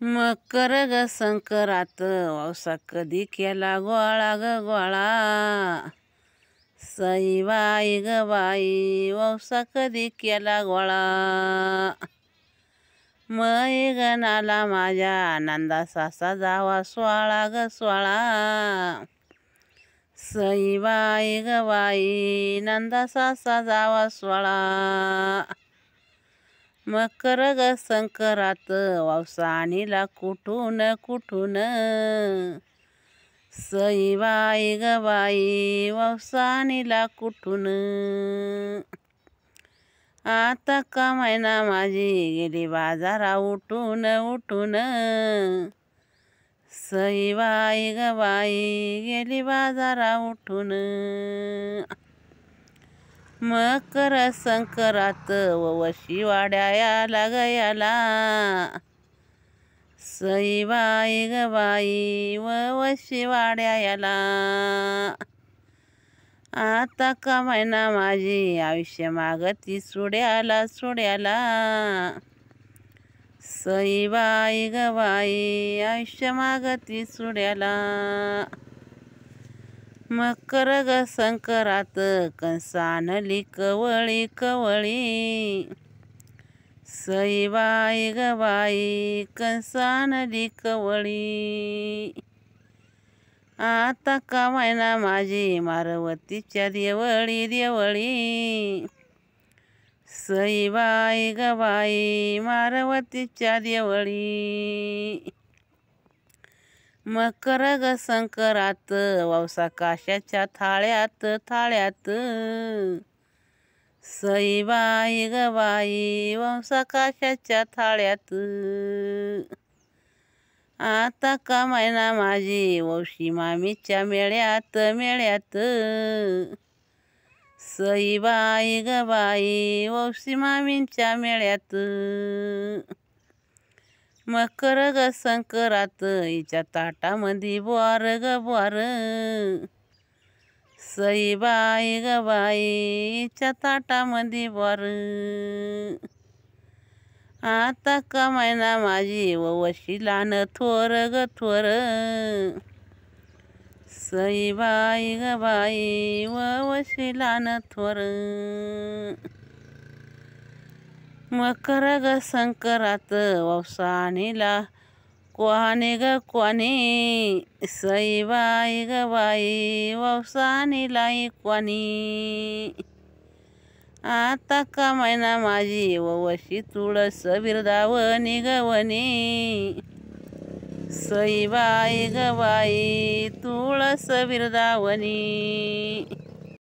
मकर ग संक्रांत वावसा कधी केला गोळा ग गोळा. सई बाई ग बाई वावसा कधी केला गोळा. मै गणाला माझ्या नंदा सासा जावा सोळा ग सोळा. सई बाई ग बाई नंदा सासा जावा सोळा. मकर ग संक्रांत वावसा आणीला कुठून कुठून. सई बाई ग बाई वावसा आणीला कुठून. आता का महिना माझी गेली बाजारा उठून उठून. सई बाई ग बाई गेली बाजारा उठून. मकर संक्रांत वशी वाड्याला गयाला. सई बाई ग बाई वशी वाड्याला. आता का महिना माझी आयुष्य मागती सुड्याला सुड्याला. सई बाई ग बाई आयुष्य मागती सुड्याला. मकर ग संक्रांत कंसानली कवळी कवळी. सई बाई ग बाई कंसानली कवळी. आता का महिना माझी मारवतीच्या देवळी देवळी. सई बाई ग बाई मारवतीच्या देवळी. मकर ग संक्रांत वावसा काशाच्या थाळ्यात थाळ्यात. सई बाई ग बाई वावसा काशाच्या थाळ्यात. आता का महिना माझी वौशी मामीच्या मेळ्यात मेळ्यात. सई बाई ग बाई वौशी मामींच्या मेळ्यात. मकर ग संक्रांत हिच्या ताटामध्ये बोर ग बोर. सई बाई ग बाई हिच्या ताटामध्ये बोर. आता का महिना माझी वशी लहान थोर ग थोर. सई बाई ग बाई वशी लहान थोर. मकर ग संक्रांत वावसा आणीला कोहाने ग कोणी. सई बाई ग बाई वावसा आणीला कोणी. आता का महिना माझी वशी तुळस बिरदावणी ग वनी. सई बाई ग बाई तुळस बिरदावणी.